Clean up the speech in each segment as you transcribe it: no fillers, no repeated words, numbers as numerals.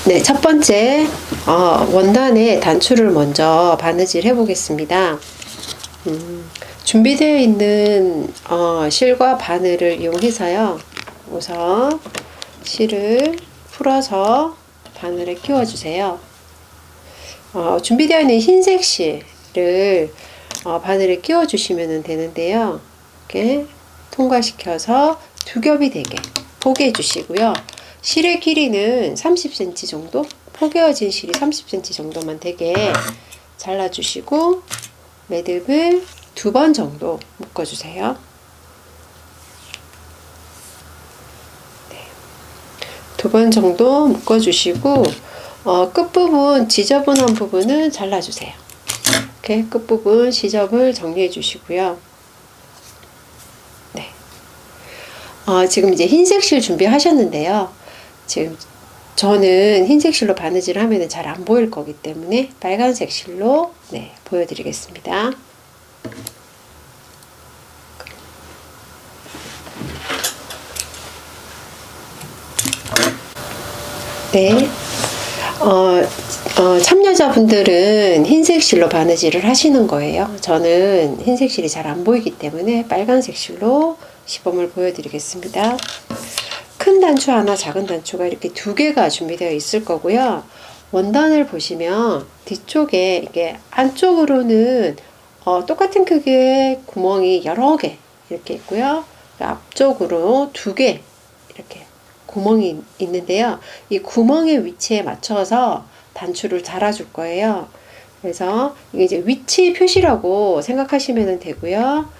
네, 첫 번째 원단의 단추를 먼저 바느질 해 보겠습니다. 준비되어 있는 실과 바늘을 이용해서요. 우선 실을 풀어서 바늘에 끼워 주세요. 준비되어 있는 흰색 실을 바늘에 끼워 주시면 되는데요. 이렇게 통과시켜서 두 겹이 되게 포개해 주시고요. 실의 길이는 30cm 정도, 포개어진 실이 30cm 정도만 되게 잘라주시고 매듭을 2번 정도 묶어주세요. 네. 2번 정도 묶어주시고 끝부분 지저분한 부분은 잘라주세요. 이렇게 끝부분 지점을 정리해 주시고요. 네. 지금 이제 흰색 실 준비하셨는데요. 지금 저는 흰색 실로 바느질 하면 잘 안 보일 거기 때문에 빨간색 실로 보여드리겠습니다. 네. 참여자분들은 흰색 실로 바느질을 하시는 거예요. 저는 흰색 실이 잘 안 보이기 때문에 빨간색 실로 시범을 보여드리겠습니다. 큰 단추 하나, 작은 단추가 이렇게 2개가 준비되어 있을 거고요. 원단을 보시면 뒤쪽에 이게 안쪽으로는 똑같은 크기의 구멍이 여러 개 이렇게 있고요. 앞쪽으로 2개 이렇게 구멍이 있는데요. 이 구멍의 위치에 맞춰서 단추를 달아줄 거예요. 그래서 이게 이제 위치 표시라고 생각하시면 되고요.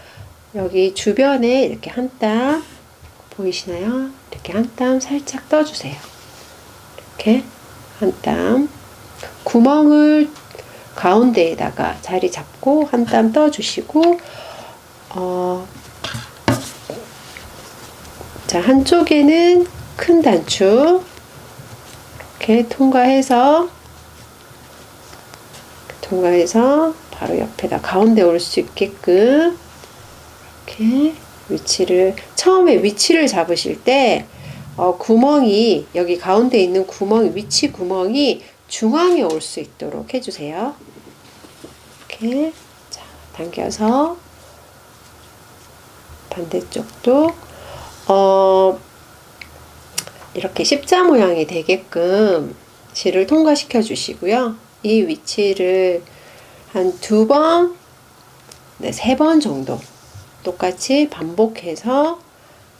여기 주변에 이렇게 한 땀 보이시나요? 이렇게 한 땀 살짝 떠주세요. 이렇게 한 땀 구멍을 가운데에다가 자리 잡고 한 땀 떠주시고 자, 한쪽에는 큰 단추 이렇게 통과해서 바로 옆에다 가운데 올 수 있게끔 이렇게 처음에 위치를 잡으실 때 구멍이 여기 가운데 있는 위치 구멍이 중앙에 올 수 있도록 해주세요. 이렇게 자, 당겨서 반대쪽도 이렇게 십자 모양이 되게끔 실을 통과시켜 주시고요. 이 위치를 한 2번, 3번 정도 똑같이 반복해서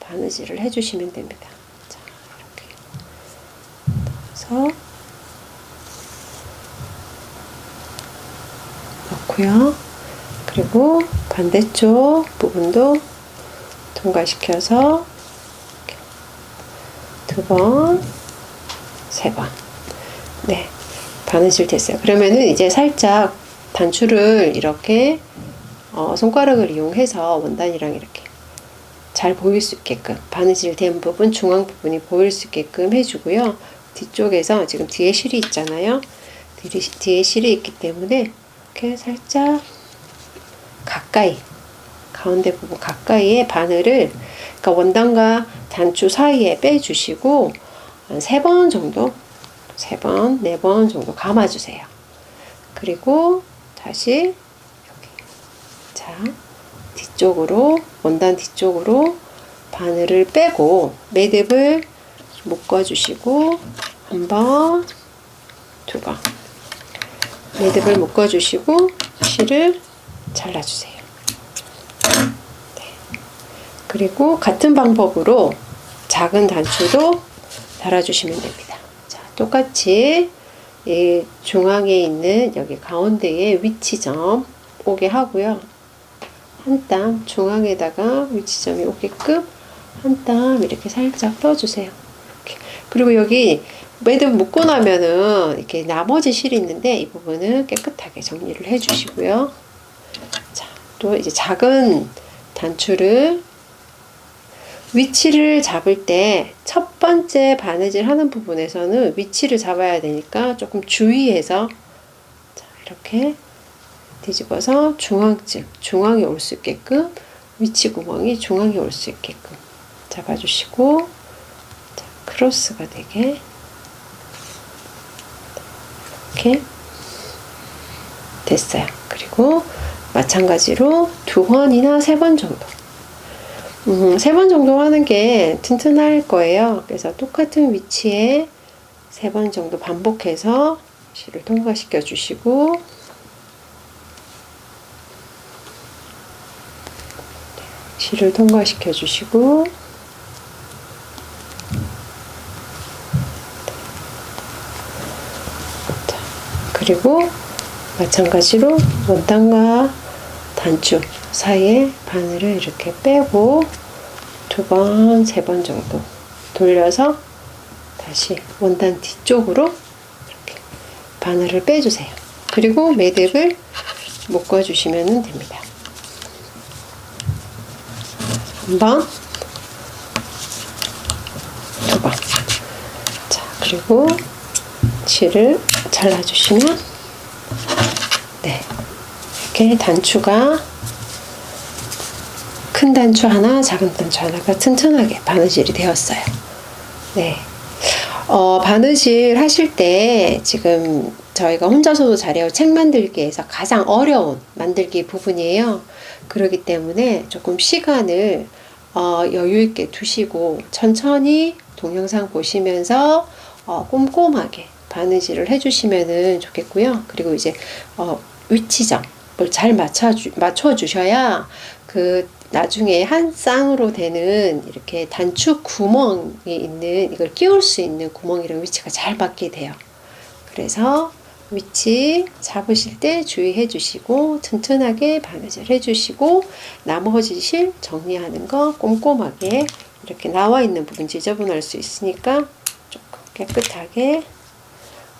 바느질을 해주시면 됩니다. 자, 이렇게 넣어서 넣고요. 그리고 반대쪽 부분도 통과시켜서 2번, 3번. 네, 바느질 됐어요. 그러면은 이제 살짝 단추를 이렇게 손가락을 이용해서 원단이랑 이렇게 잘 보일 수 있게끔 바느질 된 부분, 중앙 부분이 보일 수 있게끔 해주고요. 뒤쪽에서 지금 뒤에 실이 있잖아요. 뒤에 실이 있기 때문에 이렇게 살짝 가까이, 가운데 부분 가까이에 바늘을, 그러니까 원단과 단추 사이에 빼주시고 한 3번 정도, 3번, 4번 정도 감아주세요. 그리고 다시 자, 뒤쪽으로, 원단 뒤쪽으로 바늘을 빼고 매듭을 묶어주시고 한 번, 2번 매듭을 묶어주시고 실을 잘라주세요. 네. 그리고 같은 방법으로 작은 단추도 달아주시면 됩니다. 자, 똑같이 이 중앙에 있는 여기 가운데에 위치점 오게 하고요. 한 땀 중앙에다가 위치점이 오게끔 한 땀 이렇게 살짝 떠주세요. 이렇게. 그리고 여기 매듭 묶고 나면은 이렇게 나머지 실이 있는데 이 부분은 깨끗하게 정리를 해주시고요. 자, 또 이제 작은 단추를 위치를 잡을 때 첫 번째 바느질 하는 부분에서는 위치를 잡아야 되니까 조금 주의해서 자, 이렇게 뒤집어서 중앙쯤, 중앙에 올 수 있게끔 위치 구멍이 중앙에 올 수 있게끔 잡아주시고 자, 크로스가 되게 이렇게 됐어요. 그리고 마찬가지로 2번이나 3번 정도 3번 정도 하는 게 튼튼할 거예요. 그래서 똑같은 위치에 3번 정도 반복해서 실을 통과시켜 주시고 실을 통과시켜 주시고 자, 그리고 마찬가지로 원단과 단추 사이에 바늘을 이렇게 빼고 2번, 3번 정도 돌려서 다시 원단 뒤쪽으로 이렇게 바늘을 빼주세요. 그리고 매듭을 묶어주시면 됩니다. 한 번, 2번. 자, 그리고 실을 잘라주시면, 네, 이렇게 단추가 큰 단추 하나, 작은 단추 하나가 튼튼하게 바느질이 되었어요. 네. 바느질 하실 때 지금 저희가 혼자서도 잘해요. 책 만들기에서 가장 어려운 만들기 부분이에요. 그렇기 때문에 조금 시간을 여유 있게 두시고 천천히 동영상 보시면서 꼼꼼하게 바느질을 해주시면 좋겠고요. 그리고 이제 위치점을 잘 맞춰 주셔야 그 나중에 한 쌍으로 되는 이렇게 단추 구멍이 있는 이걸 끼울 수 있는 구멍이랑 위치가 잘 맞게 돼요. 그래서 위치 잡으실 때 주의해 주시고 튼튼하게 바느질 해 주시고 나머지 실 정리하는 거 꼼꼼하게 이렇게 나와 있는 부분 지저분할 수 있으니까 조금 깨끗하게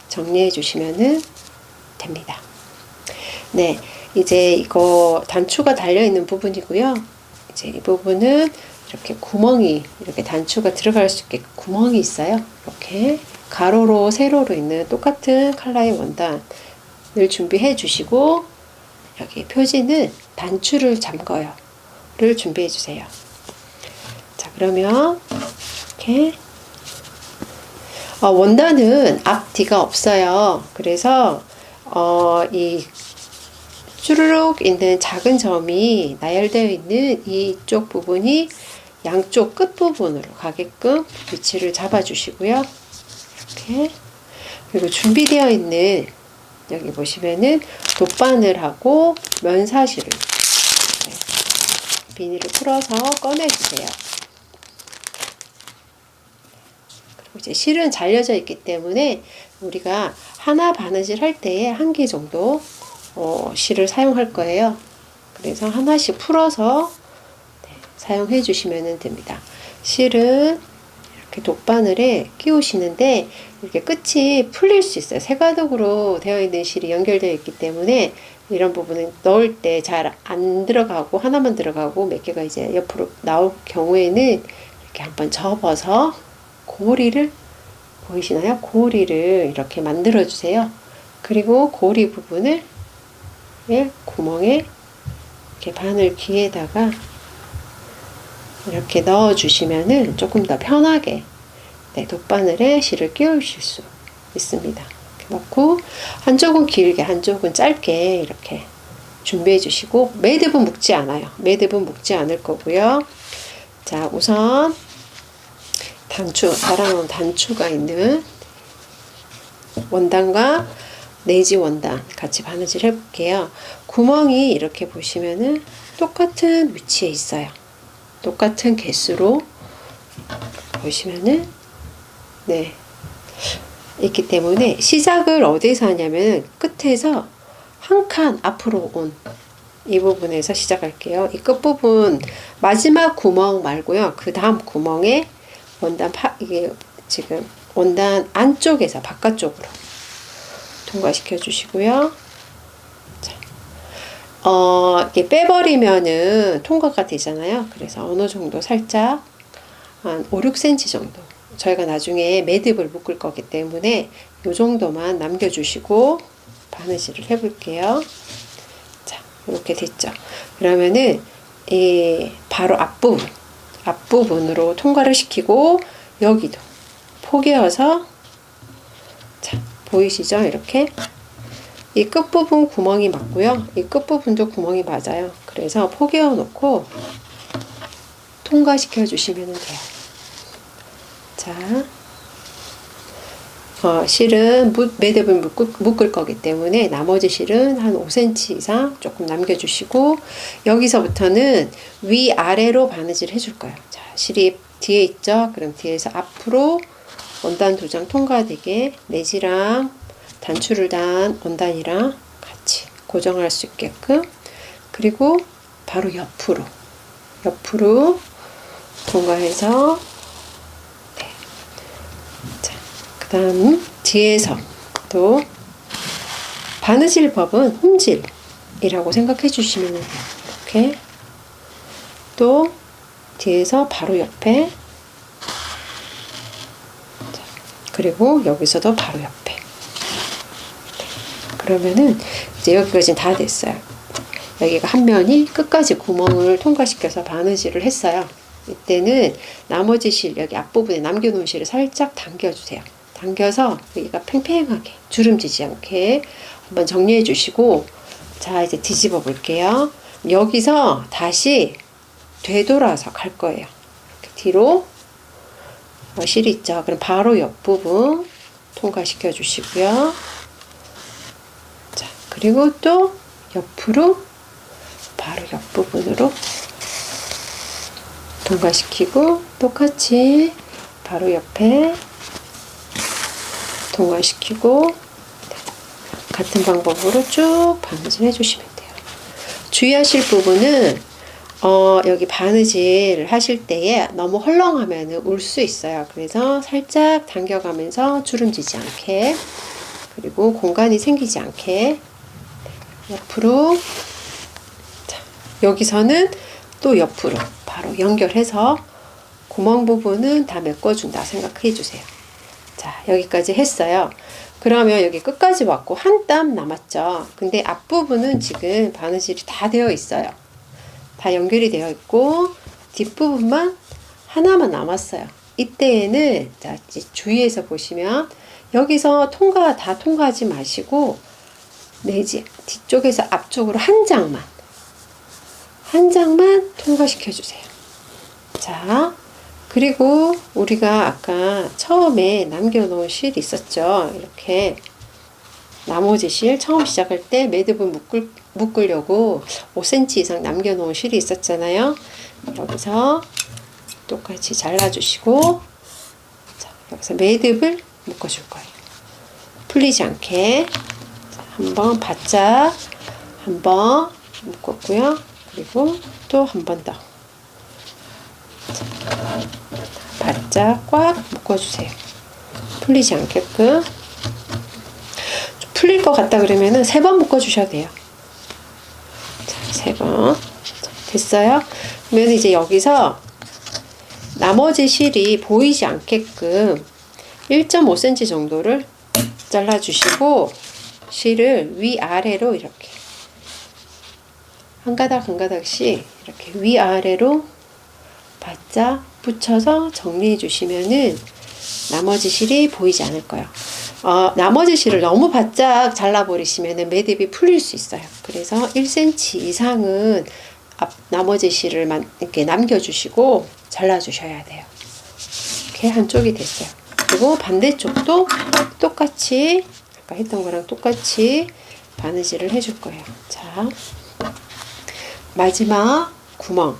정리해 주시면 됩니다. 네, 이제 이거 단추가 달려 있는 부분이고요. 이제 이 부분은 이렇게 구멍이 이렇게 단추가 들어갈 수 있게 구멍이 있어요. 이렇게 가로로 세로로 있는 똑같은 컬러의 원단을 준비해 주시고 여기 표지는 단추를 잠궈요를 준비해 주세요. 자, 그러면 이렇게 원단은 앞뒤가 없어요. 그래서 이 쭈루룩 있는 작은 점이 나열되어 있는 이쪽 부분이 양쪽 끝 부분으로 가게끔 위치를 잡아 주시고요. 이렇게. 그리고 준비되어 있는 여기 보시면은 돗바늘하고 면사실을 비닐을 풀어서 꺼내 주세요. 그리고 이제 실은 잘려져 있기 때문에 우리가 하나 바느질 할 때에 1개 정도 실을 사용할 거예요. 그래서 하나씩 풀어서 사용해 주시면 됩니다. 실은 이렇게 돗바늘에 끼우시는데 이렇게 끝이 풀릴 수 있어요. 세가독으로 되어 있는 실이 연결되어 있기 때문에 이런 부분은 넣을 때 잘 안 들어가고 하나만 들어가고 몇 개가 이제 옆으로 나올 경우에는 이렇게 한번 접어서 고리를 보이시나요? 고리를 이렇게 만들어 주세요. 그리고 고리 부분을 구멍에 이렇게 바늘 귀에다가 이렇게 넣어 주시면은 조금 더 편하게 돗바늘에 실을 끼우실 수 있습니다. 이렇게 넣고 한쪽은 길게 한쪽은 짧게 이렇게 준비해 주시고 매듭은 묶지 않아요. 매듭은 묶지 않을 거고요. 자, 우선 달아놓은 단추가 있는 원단과 네지 원단 같이 바느질 해볼게요. 구멍이 이렇게 보시면은 똑같은 위치에 있어요. 똑같은 개수로 보시면은 있기 때문에 시작을 어디서 하냐면 끝에서 한 칸 앞으로 온 이 부분에서 시작할게요. 이 끝부분 마지막 구멍 말고요. 그 다음 구멍에 이게 지금 원단 안쪽에서 바깥쪽으로 통과시켜 주시고요. 자, 이게 빼버리면은 통과가 되잖아요. 그래서 어느 정도 살짝 한 5, 6cm 정도 저희가 나중에 매듭을 묶을 거기 때문에 이 정도만 남겨주시고 바느질을 해볼게요. 자, 이렇게 됐죠. 그러면은 바로 앞부분으로 통과를 시키고 여기도 포개어서 자, 보이시죠? 이렇게 이 끝부분 구멍이 맞고요. 이 끝부분도 구멍이 맞아요. 그래서 포개어 놓고 통과시켜 주시면 돼요. 자, 실은 매듭을 묶을 거기 때문에 나머지 실은 한 5cm 이상 조금 남겨주시고, 여기서부터는 위아래로 바느질 해줄 거예요. 자, 실이 뒤에 있죠? 그럼 뒤에서 앞으로 원단 2장 통과되게 내지랑 단추를 단 원단이랑 같이 고정할 수 있게끔, 그리고 바로 옆으로 통과해서, 네. 자, 그 다음 뒤에서 또 바느질 법은 홈질이라고 생각해 주시면 돼요. 이렇게 또 뒤에서 바로 옆에, 자, 그리고 여기서도 바로 옆에. 그러면은 이제 여기까지 다 됐어요. 여기가 한 면이 끝까지 구멍을 통과시켜서 바느질을 했어요. 이때는 나머지 실, 여기 앞부분에 남겨놓은 실을 살짝 당겨주세요. 당겨서 여기가 팽팽하게 주름지지 않게 한번 정리해 주시고, 자, 이제 뒤집어 볼게요. 여기서 다시 되돌아서 갈 거예요. 이렇게 뒤로 실이 있죠. 그럼 바로 옆부분 통과시켜 주시고요. 자, 그리고 또 옆으로 바로 옆부분으로 통과시키고, 똑같이 바로 옆에 통과시키고, 같은 방법으로 쭉 바느질 해주시면 돼요. 주의하실 부분은 여기 바느질 하실 때에 너무 헐렁하면 울 수 있어요. 그래서 살짝 당겨가면서 주름지지 않게, 그리고 공간이 생기지 않게 옆으로, 자, 여기서는 또 옆으로 바로 연결해서 구멍 부분은 다 메꿔준다 생각해 주세요. 자, 여기까지 했어요. 그러면 여기 끝까지 왔고 한 땀 남았죠. 근데 앞부분은 지금 바느질이 다 되어 있어요. 다 연결이 되어 있고 뒷부분만 하나만 남았어요. 이때에는, 자, 주위에서 보시면 여기서 다 통과하지 마시고 내지 뒤쪽에서 앞쪽으로 한 장만 통과시켜 주세요. 자, 그리고 우리가 아까 처음에 남겨놓은 실 있었죠. 이렇게 나머지 실 처음 시작할 때 매듭을 묶으려고 5cm 이상 남겨놓은 실이 있었잖아요. 여기서 똑같이 잘라주시고, 자, 여기서 매듭을 묶어줄 거예요. 풀리지 않게. 한번 바짝 한번 묶었고요. 그리고 또 한 번 더 바짝 꽉 묶어주세요. 풀리지 않게끔. 풀릴 것 같다 그러면은 3번 묶어주셔도 돼요. 자, 3번. 자, 됐어요? 그러면 이제 여기서 나머지 실이 보이지 않게끔 1.5cm 정도를 잘라주시고, 실을 위아래로 이렇게 한 가닥 한 가닥씩 이렇게 위아래로 바짝 붙여서 정리해 주시면은 나머지 실이 보이지 않을 거예요. 나머지 실을 너무 바짝 잘라버리시면은 매듭이 풀릴 수 있어요. 그래서 1cm 이상은 나머지 실을 이렇게 남겨주시고 잘라주셔야 돼요. 이렇게 한쪽이 됐어요. 그리고 반대쪽도 똑같이 아까 했던 거랑 똑같이 바느질을 해줄 거예요. 자, 마지막 구멍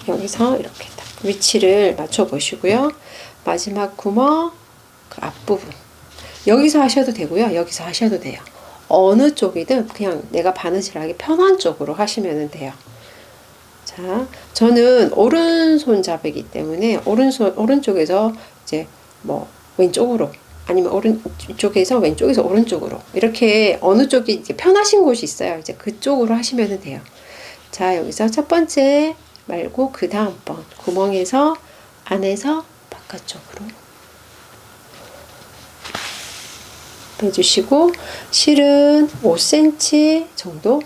여기서 이렇게 딱 위치를 맞춰 보시고요. 마지막 구멍 그 앞부분 여기서 하셔도 되고요. 여기서 하셔도 돼요. 어느 쪽이든 그냥 내가 바느질하기 편한 쪽으로 하시면 돼요. 자, 저는 오른손 잡이기 때문에 오른쪽에서 이제 뭐 왼쪽으로 아니면 오른쪽에서 왼쪽에서 오른쪽으로 이렇게 어느 쪽이 이제 편하신 곳이 있어요. 이제 그쪽으로 하시면 돼요. 자, 여기서 첫 번째 말고 그 다음번 구멍에서 안에서 바깥쪽으로 빼주시고 실은 5cm 정도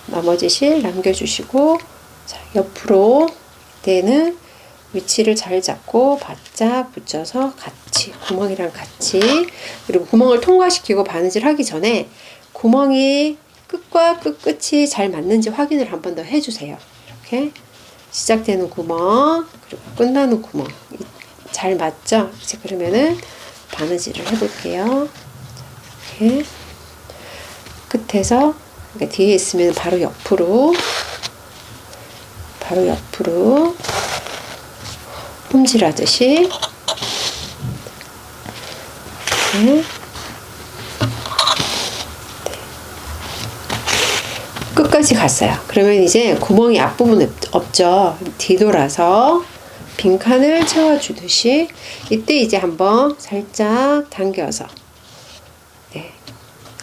나머지 실 남겨주시고, 자, 옆으로 이때는 위치를 잘 잡고 바짝 붙여서 같이 구멍이랑 같이, 그리고 구멍을 통과시키고 바느질 하기 전에 구멍이 끝과 끝이 잘 맞는지 확인을 한 번 더 해주세요. 이렇게 시작되는 구멍 그리고 끝나는 구멍 잘 맞죠? 이제 그러면은 바느질을 해볼게요. 이렇게 끝에서, 그러니까 뒤에 있으면 바로 옆으로 홈질하듯이 이렇게 끝까지 갔어요. 그러면 이제 구멍이 앞부분 없죠. 뒤돌아서 빈칸을 채워주듯이 이때 이제 한번 살짝 당겨서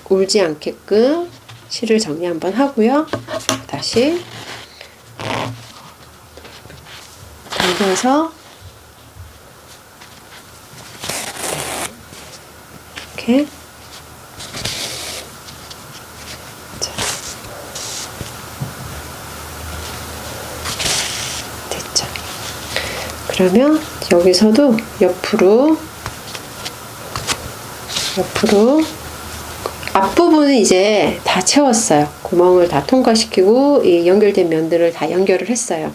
울지 않게끔 실을 정리 한번 하고요. 다시 당겨서 이렇게 됐죠. 그러면 여기서도 옆으로 앞부분은 이제 다 채웠어요. 구멍을 다 통과시키고 이 연결된 면들을 다 연결을 했어요.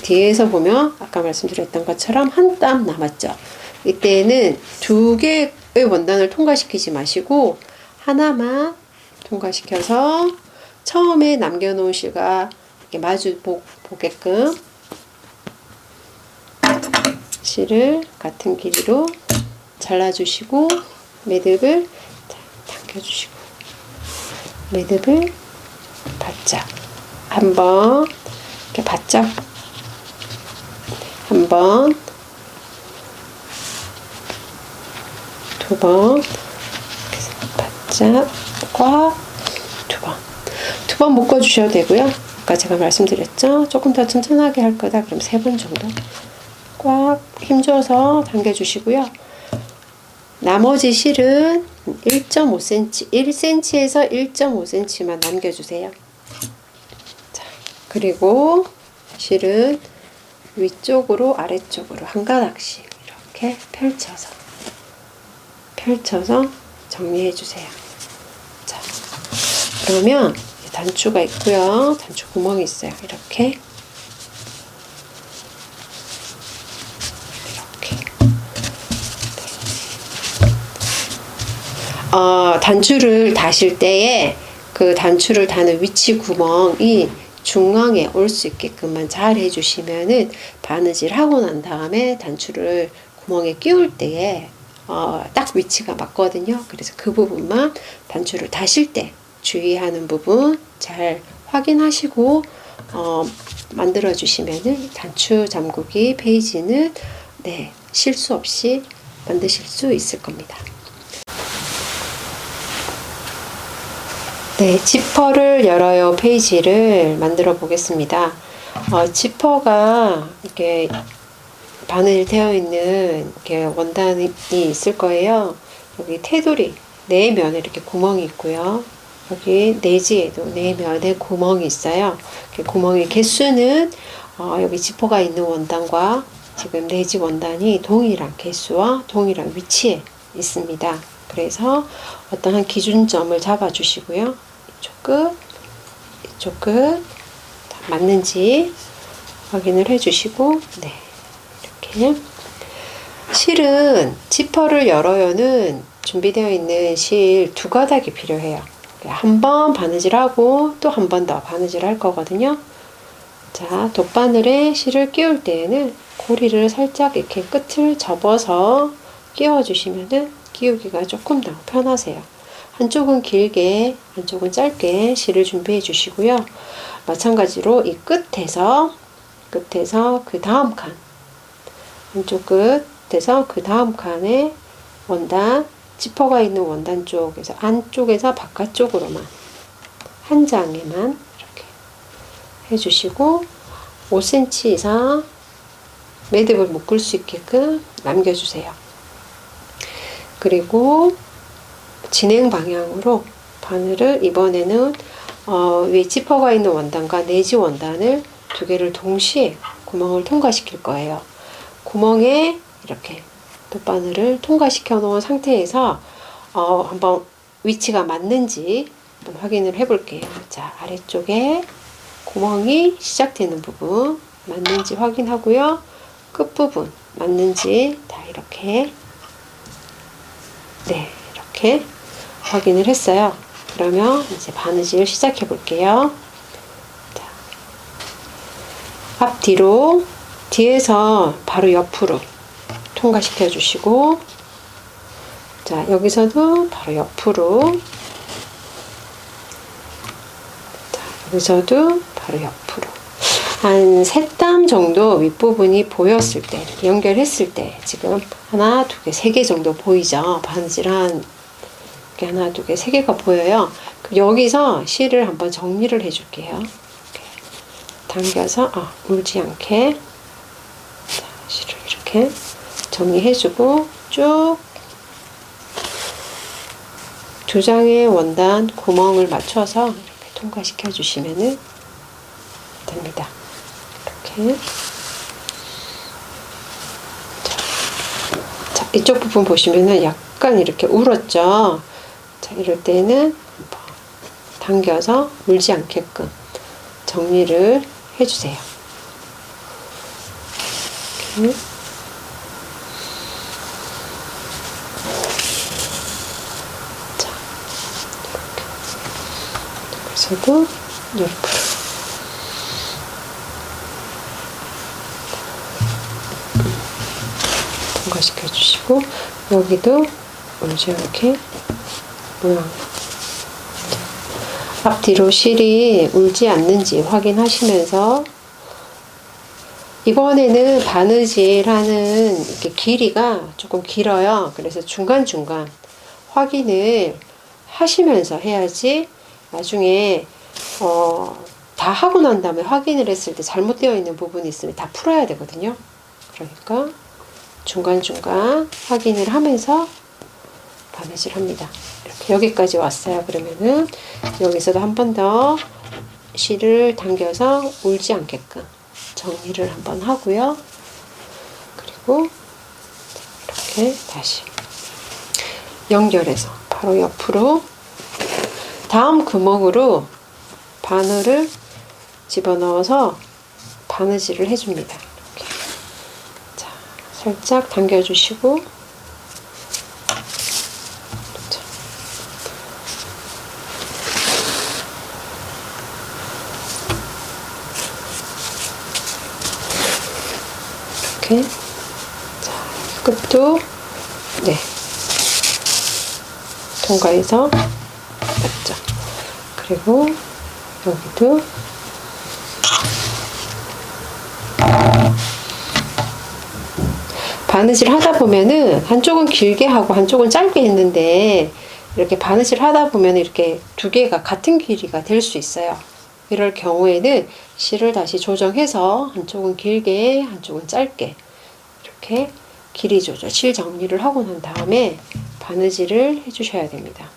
뒤에서 보면 아까 말씀드렸던 것처럼 한 땀 남았죠. 이때는 두 개의 원단을 통과시키지 마시고 하나만 통과시켜서 처음에 남겨놓은 실과 이렇게 마주 보게끔 실을 같은 길이로 잘라주시고 매듭을 당겨주시고 매듭을 바짝 한번 이렇게 바짝 한 번, 두 번, 바짝 꽉 두 번 묶어주셔도 되고요. 아까 제가 말씀드렸죠. 조금 더 튼튼하게 할 거다. 그럼 3번 정도 꽉 힘줘서 당겨주시고요. 나머지 실은 1.5cm, 1cm에서 1.5cm만 남겨주세요. 자, 그리고 실은 위쪽으로 아래쪽으로 한 가닥씩 이렇게 펼쳐서 정리해 주세요. 자, 그러면 단추가 있고요. 단추 구멍이 있어요. 이렇게 단추를 다실 때에 그 단추를 다는 위치 구멍이 중앙에 올 수 있게끔만 잘 해주시면은 바느질 하고 난 다음에 단추를 구멍에 끼울 때에 딱 위치가 맞거든요. 그래서 그 부분만 단추를 다실 때 주의하는 부분 잘 확인하시고 만들어 주시면은 단추 잠그기 페이지는 실수 없이 만드실 수 있을 겁니다. 지퍼를 열어요 페이지를 만들어 보겠습니다. 지퍼가 이렇게 바늘 되어 있는 이렇게 원단이 있을 거예요. 여기 테두리 네 면에 이렇게 구멍이 있고요. 여기 내지에도 네 면에 구멍이 있어요. 구멍의 개수는 여기 지퍼가 있는 원단과 지금 내지 원단이 동일한 개수와 동일한 위치에 있습니다. 그래서 어떤 한 기준점을 잡아 주시고요. 이쪽 끝 맞는지 확인을 해 주시고 이렇게 실은 지퍼를 열어요는 준비되어 있는 실 2가닥이 필요해요. 한 번 바느질하고 또 한 번 더 바느질 할 거거든요. 자, 돗바늘에 실을 끼울 때에는 고리를 살짝 이렇게 끝을 접어서 끼워 주시면은 끼우기가 조금 더 편하세요. 한쪽은 길게 한쪽은 짧게 실을 준비해 주시고요. 마찬가지로 이 끝에서 그 다음 칸 한쪽 끝에서 그 다음 칸에 원단 지퍼가 있는 원단 쪽에서 안쪽에서 바깥쪽으로만 한 장에만 이렇게 해주시고 5cm 이상 매듭을 묶을 수 있게끔 남겨주세요. 그리고 진행 방향으로 바늘을 이번에는 위에 지퍼가 있는 원단과 내지 원단을 2개를 동시에 구멍을 통과시킬 거예요. 구멍에 이렇게 돗바늘을 통과시켜 놓은 상태에서 한번 위치가 맞는지 한번 확인을 해 볼게요. 자, 아래쪽에 구멍이 시작되는 부분 맞는지 확인하고요. 끝부분 맞는지 다 이렇게 이렇게 확인을 했어요. 그러면 이제 바느질 시작해 볼게요. 자, 앞뒤로 뒤에서 바로 옆으로 통과시켜 주시고, 자, 여기서도 바로 옆으로, 자, 여기서도 바로 옆으로 한 3땀 정도 윗부분이 보였을 때, 이렇게 연결했을 때 지금 하나, 두 개, 3개 정도 보이죠? 바느질한 게 하나, 두 개, 3개가 보여요. 여기서 실을 한번 정리를 해줄게요. 이렇게 당겨서 울지 않게, 자, 실을 이렇게 정리해주고 쭉 2장의 원단 구멍을 맞춰서 이렇게 통과시켜 주시면 됩니다. 이렇게. 자, 이쪽 부분 보시면은 약간 이렇게 울었죠. 자, 이럴 때는 당겨서 울지 않게끔 정리를 해주세요. 이렇게. 자, 이렇게. 여기서도 옆으로. 통과시켜 주시고, 여기도 울지 않게 모양. 앞뒤로 실이 울지 않는지 확인하시면서, 이번에는 바느질하는 이렇게 길이가 조금 길어요. 그래서 중간중간 확인을 하시면서 해야지 나중에 다 하고 난 다음에 확인을 했을 때 잘못되어 있는 부분이 있으면 다 풀어야 되거든요. 그러니까 중간중간 확인을 하면서 바느질 합니다. 이렇게 여기까지 왔어요. 그러면은 여기서도 한 번 더 실을 당겨서 울지 않게끔 정리를 한번 하고요. 그리고 이렇게 다시 연결해서 바로 옆으로 다음 구멍으로 바늘을 집어넣어서 바느질을 해줍니다. 이렇게. 자, 살짝 당겨주시고, 이렇게. 자, 끝도 통과해서 맞죠. 그리고 여기도 바느질 하다 보면은 한쪽은 길게 하고 한쪽은 짧게 했는데, 이렇게 바느질 하다 보면 이렇게 2개가 같은 길이가 될 수 있어요. 이럴 경우에는 실을 다시 조정해서 한쪽은 길게 한쪽은 짧게 이렇게 길이 조절, 실 정리를 하고 난 다음에 바느질을 해주셔야 됩니다.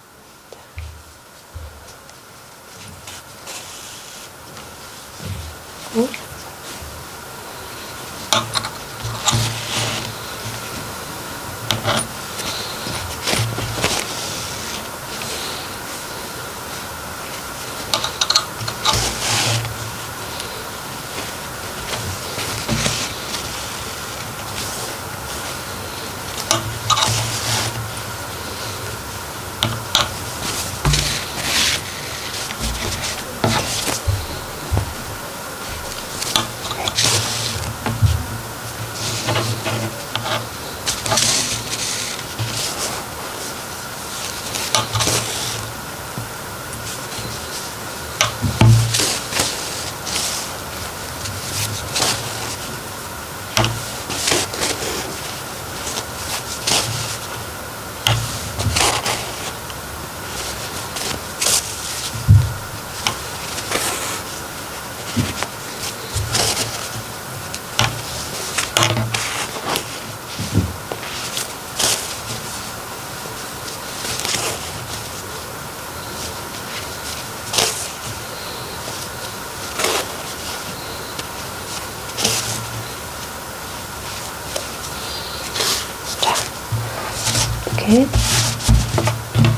이렇게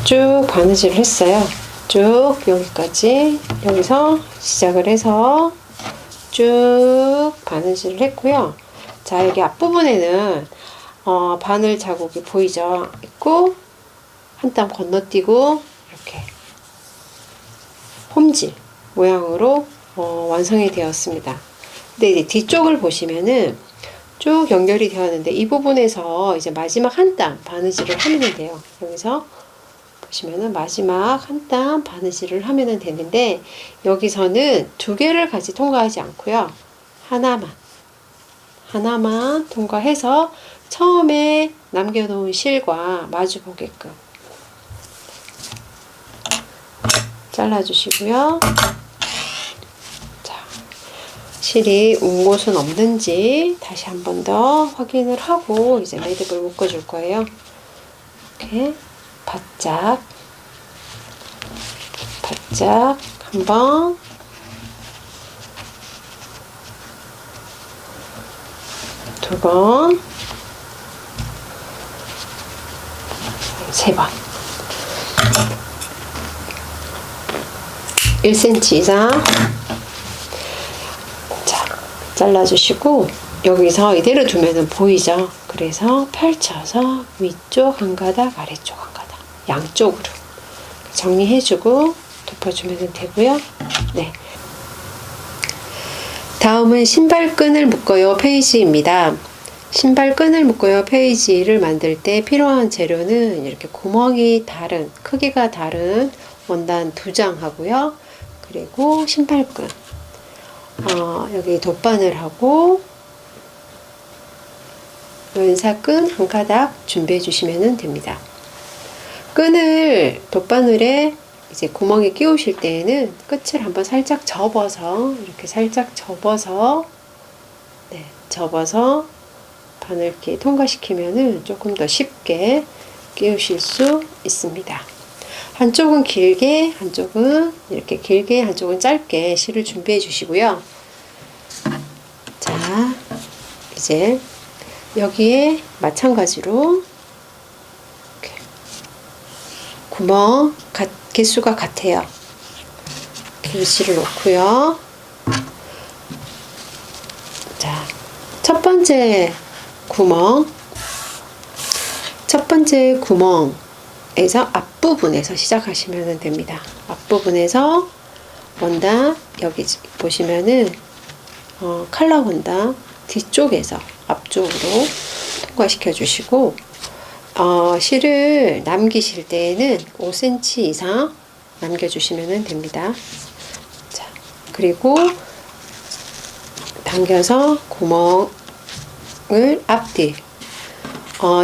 쭉 바느질을 했어요. 쭉 여기까지, 여기서 시작을 해서 쭉 바느질을 했고요. 자, 여기 앞부분에는 바늘 자국이 보이죠? 있고, 한 땀 건너뛰고 이렇게 홈질 모양으로 완성이 되었습니다. 근데 이제 뒤쪽을 보시면은 쭉 연결이 되었는데, 이 부분에서 이제 마지막 한 땀 바느질을 하면 돼요. 여기서 보시면은 마지막 한 땀 바느질을 하면 되는데, 여기서는 두 개를 같이 통과하지 않고요, 하나만 통과해서 처음에 남겨놓은 실과 마주 보게끔 잘라주시고요. 자, 실이 운 곳은 없는지 다시 한 번 더 확인을 하고 이제 매듭을 묶어줄 거예요. 이렇게 바짝 한 번, 두 번, 세 번. 1cm 이상. 자, 잘라주시고, 여기서 이대로 두면은 보이죠? 그래서 펼쳐서 위쪽 한 가닥, 아래쪽 한 가닥, 양쪽으로 정리해주고 덮어주면 되고요. 네. 다음은 신발끈을 묶어요 페이지입니다. 신발끈을 묶어요 페이지를 만들 때 필요한 재료는 이렇게 구멍이 다른, 크기가 다른 원단 2장 하고요. 그리고 신발끈, 여기 돗바늘하고 연사끈 한 가닥 준비해 주시면 됩니다. 끈을 돗바늘에 이제 구멍에 끼우실 때에는 끝을 한번 살짝 접어서, 이렇게 살짝 접어서, 네, 접어서 바늘기 통과시키면은 조금 더 쉽게 끼우실 수 있습니다. 한쪽은 길게, 한쪽은 이렇게 길게, 한쪽은 짧게 실을 준비해 주시고요. 자, 이제 여기에 마찬가지로 이렇게 구멍 개수가 같아요. 길실을 놓고요. 자, 첫 번째 구멍에서 앞부분에서 시작하시면 됩니다. 앞부분에서 원단, 여기 보시면은 칼라 원단 뒤쪽에서 앞쪽으로 통과시켜 주시고, 실을 남기실 때에는 5cm 이상 남겨주시면 됩니다. 자, 그리고 당겨서 구멍을 앞뒤,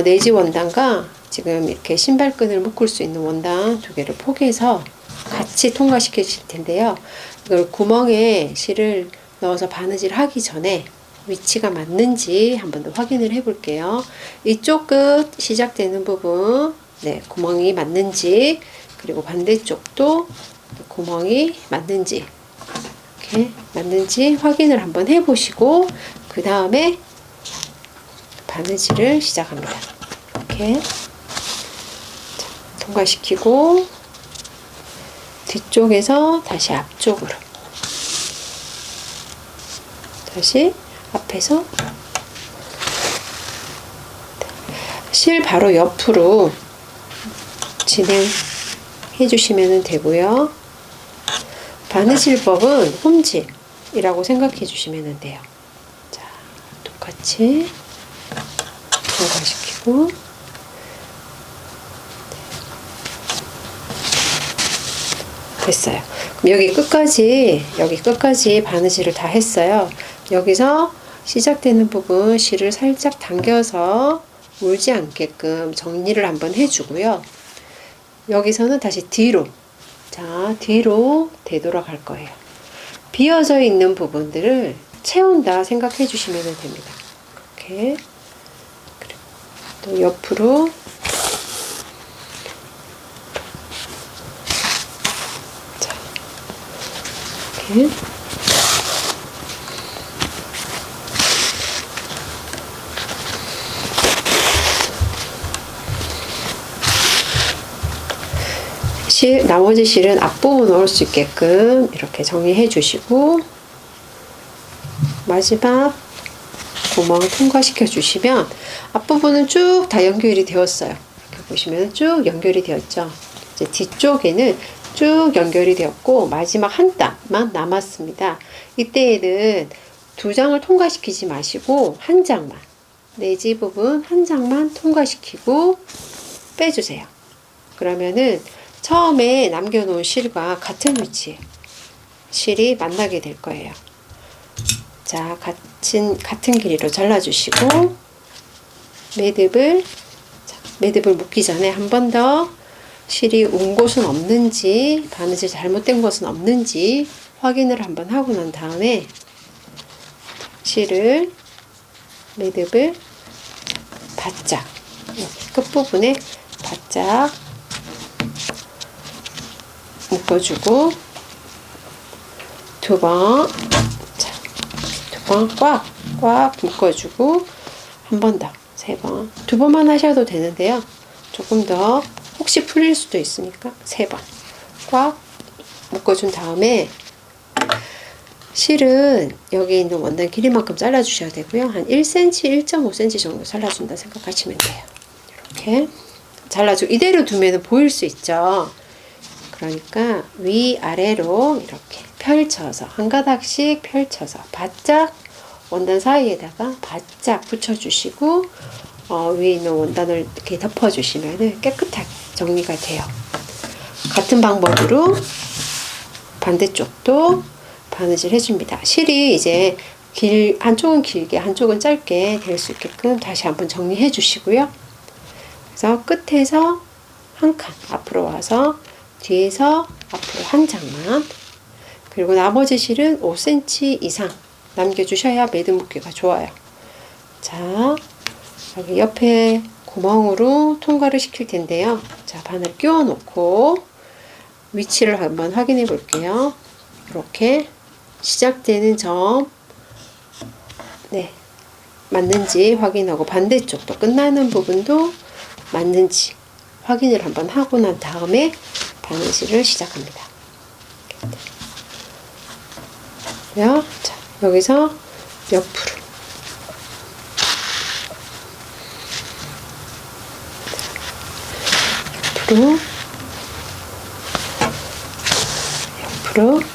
네지 원단과 지금 이렇게 신발끈을 묶을 수 있는 원단 2개를 포개서 같이 통과시키실 텐데요. 이걸 구멍에 실을 넣어서 바느질 하기 전에 위치가 맞는지 한번 더 확인을 해 볼게요. 이쪽 끝 시작되는 부분, 네, 구멍이 맞는지, 그리고 반대쪽도 구멍이 맞는지, 이렇게 맞는지 확인을 한번 해 보시고, 그 다음에 바느질을 시작합니다. 이렇게 자, 통과시키고 뒤쪽에서 다시 앞쪽으로, 다시 앞에서 실 바로 옆으로 진행해 주시면 되고요. 바느질법은 홈질이라고 생각해 주시면 돼요. 자, 똑같이 통과시키고, 됐어요. 그럼 여기 끝까지 바느질을 다 했어요. 여기서 시작되는 부분 실을 살짝 당겨서 울지 않게끔 정리를 한번 해주고요. 여기서는 다시 뒤로, 자, 뒤로 되돌아갈 거예요. 비어져 있는 부분들을 채운다 생각해 주시면 됩니다. 이렇게. 그리고 또 옆으로, 자, 이렇게. 나머지 실은 앞부분 올 수 있게끔 이렇게 정리해 주시고, 마지막 구멍 통과시켜 주시면 앞부분은 쭉 다 연결이 되었어요. 이렇게 보시면 쭉 연결이 되었죠. 이제 뒤쪽에는 쭉 연결이 되었고 마지막 한 땀만 남았습니다. 이때에는 두 장을 통과시키지 마시고 한 장만, 내지 부분 한 장만 통과시키고 빼주세요. 그러면은 처음에 남겨놓은 실과 같은 위치에 실이 만나게 될 거예요. 자, 같은 길이로 잘라주시고 매듭을 묶기 전에 한 번 더 실이 온 곳은 없는지, 바느질 잘못된 것은 없는지 확인을 한번 하고 난 다음에 매듭을 바짝, 끝부분에 바짝 묶어주고 두 번 꽉 묶어주고 한 번 더, 세 번, 두 번만 하셔도 되는데요. 조금 더 혹시 풀릴 수도 있으니까 세 번 꽉 묶어준 다음에 실은 여기 있는 원단 길이만큼 잘라주셔야 되고요. 한 1cm, 1.5cm 정도 잘라준다 생각하시면 돼요. 이렇게 잘라주고 이대로 두면 보일 수 있죠. 그러니까 위아래로 이렇게 펼쳐서 한 가닥씩 펼쳐서 바짝 원단 사이에다가 바짝 붙여주시고 위에 있는 원단을 이렇게 덮어주시면 깨끗하게 정리가 돼요. 같은 방법으로 반대쪽도 바느질 해줍니다. 실이 이제 한쪽은 길게 한쪽은 짧게 될 수 있게끔 다시 한번 정리해 주시고요. 그래서 끝에서 한 칸 앞으로 와서 뒤에서 앞으로 한 장만, 그리고 나머지 실은 5cm 이상 남겨주셔야 매듭 묶기가 좋아요. 자, 여기 옆에 구멍으로 통과를 시킬 텐데요. 자, 바늘 끼워 놓고 위치를 한번 확인해 볼게요. 이렇게 시작되는 점, 맞는지 확인하고 반대쪽도 끝나는 부분도 맞는지 확인을 한번 하고 난 다음에 바느질을 시작합니다. 자, 여기서 옆으로 이렇게.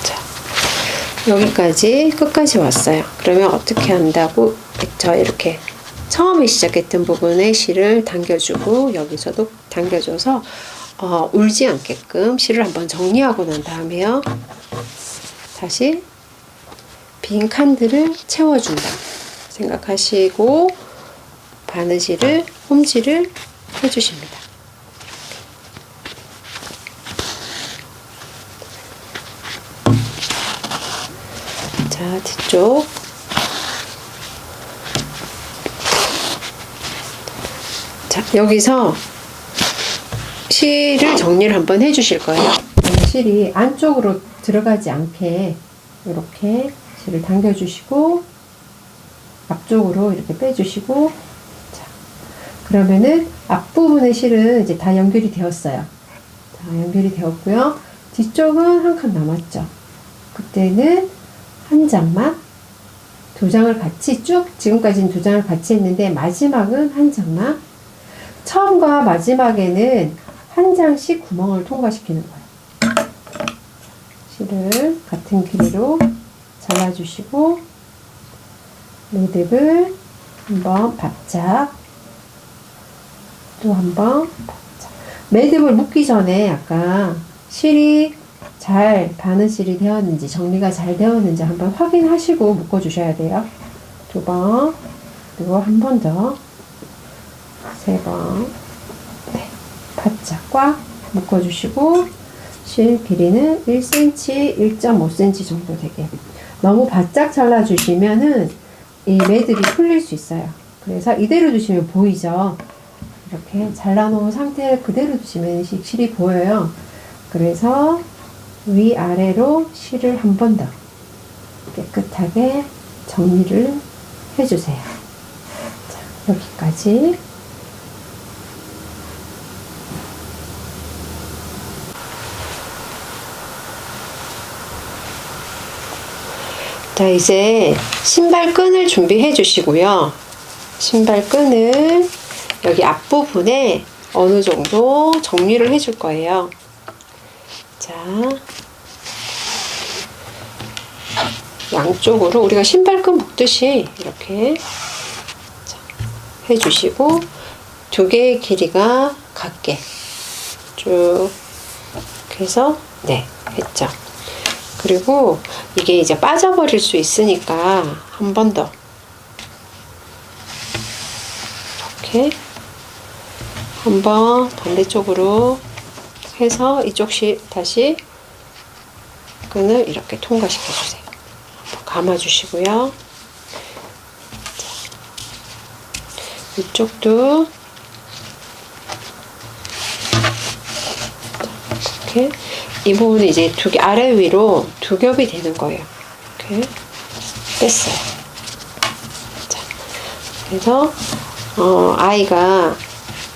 자, 여기까지 끝까지 왔어요. 그러면 어떻게 한다고 했죠? 이렇게 처음에 시작했던 부분에 실을 당겨주고 여기서도 당겨줘서 울지 않게끔 실을 한번 정리하고 난 다음에요. 다시 빈 칸들을 채워준다 생각하시고 바느질을, 홈질을 해주십니다. 자, 뒤쪽. 자, 여기서 실을 정리를 한번 해주실 거예요. 실이 안쪽으로 들어가지 않게 이렇게 실을 당겨주시고 앞쪽으로 이렇게 빼주시고, 자, 그러면은 앞부분의 실은 이제 다 연결이 되었어요. 다 연결이 되었고요. 뒤쪽은 한 칸 남았죠. 그때는 한 장만, 두 장을 같이 지금까지는 두 장을 같이 했는데 마지막은 한 장만. 처음과 마지막에는 한 장씩 구멍을 통과시키는 거예요. 실을 같은 길이로 잘라주시고 매듭을 한번 바짝, 또 한번 바짝. 매듭을 묶기 전에 아까 실이 잘 바느질이 되었는지, 정리가 잘 되었는지 한번 확인하시고 묶어주셔야 돼요. 두 번, 그리고 한 번 더, 세 번, 바짝 꽉 묶어주시고 실 길이는 1cm, 1.5cm 정도 되게. 너무 바짝 잘라주시면은 이 매듭이 풀릴 수 있어요. 그래서 이대로 두시면 보이죠. 이렇게 잘라놓은 상태 그대로 두시면 실이 보여요. 그래서 위아래로 실을 한 번 더 깨끗하게 정리를 해주세요. 자, 여기까지. 자, 이제 신발끈을 준비해 주시고요. 신발끈을 여기 앞부분에 어느 정도 정리를 해 줄 거예요. 자, 양쪽으로 우리가 신발끈 묶듯이 이렇게 해주시고, 두 개의 길이가 같게 쭉 해서 네, 했죠. 그리고 이게 이제 빠져버릴 수 있으니까 한 번 더 이렇게 한번 반대쪽으로 해서 이쪽씩 다시 끈을 이렇게 통과시켜 주세요. 감아 주시고요. 이쪽도 이렇게 이 부분이 이제 두 개 아래 위로 두 겹이 되는 거예요. 이렇게 뺐어요. 자, 그래서 아이가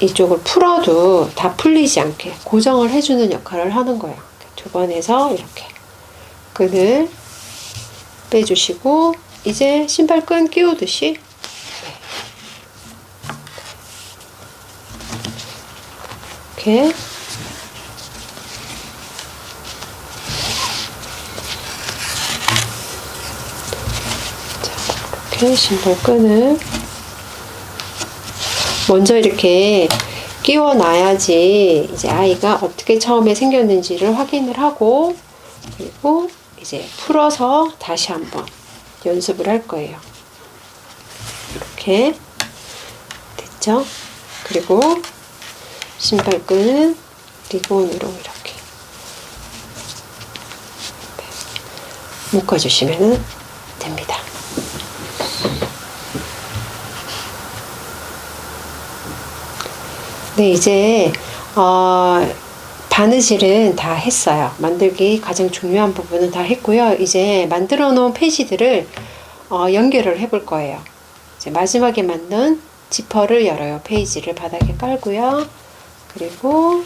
이쪽을 풀어도 다 풀리지 않게 고정을 해주는 역할을 하는 거예요. 두 번 해서 이렇게 끈을 빼주시고, 이제 신발끈 끼우듯이 이렇게 이렇게 신발끈을 먼저 이렇게 끼워 놔야지 이제 아이가 어떻게 처음에 생겼는지를 확인을 하고, 그리고 이제 풀어서 다시 한번 연습을 할 거예요. 이렇게 됐죠? 그리고 신발끈은 리본으로 이렇게 묶어주시면 됩니다. 네, 이제 바느질은 다 했어요. 만들기 가장 중요한 부분은 다 했고요. 이제 만들어 놓은 페이지들을 연결을 해 볼 거예요. 이제 마지막에 만든 지퍼를 열어요. 페이지를 바닥에 깔고요. 그리고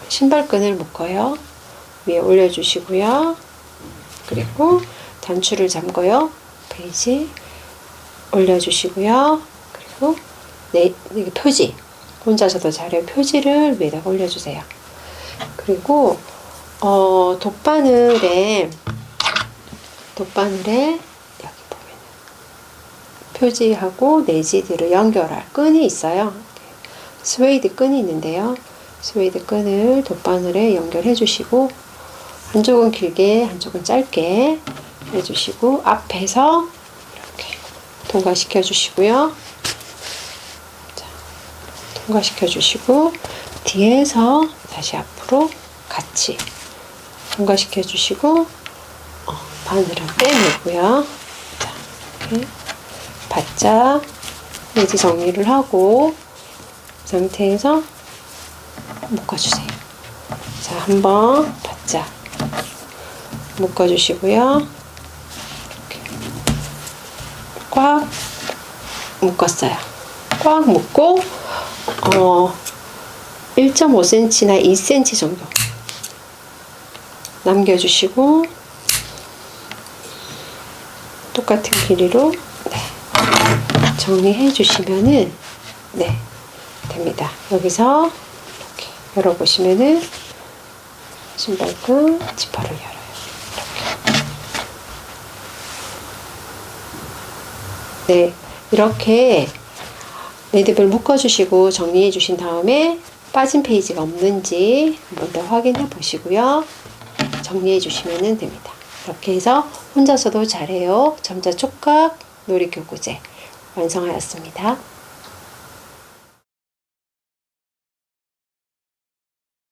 신발끈을 묶어요. 위에 올려주시고요. 그리고 단추를 잠궈요. 페이지 올려주시고요. 그리고 여기 표지, 혼자서도 잘해요. 표지를 위에다가 올려주세요. 그리고 돗바늘에 여기 보면 표지하고 내지들을 연결할 끈이 있어요. 스웨이드 끈이 있는데요. 스웨이드 끈을 돗바늘에 연결해 주시고, 한쪽은 길게 한쪽은 짧게 해주시고, 앞에서 이렇게 통과시켜 주시고요. 자, 통과시켜 주시고, 뒤에서 다시 앞으로 같이 통과시켜 주시고, 바늘은 빼내고요. 자, 이렇게 바짝 내지 정리를 하고 상태에서 묶어주세요. 자, 한번 바짝 묶어주시고요. 이렇게 꽉 묶었어요. 꽉 묶고 1.5cm나 2cm 정도 남겨주시고, 똑같은 길이로 정리해 주시면은 됩니다. 여기서 이렇게 열어보시면은 신발끈 지퍼를 열어요. 이렇게 매듭을 묶어주시고 정리해 주신 다음에 빠진 페이지가 없는지 한번 더 확인해 보시고요. 정리해 주시면 됩니다. 이렇게 해서 혼자서도 잘해요. 점자 촉각 놀이교구제 완성하였습니다.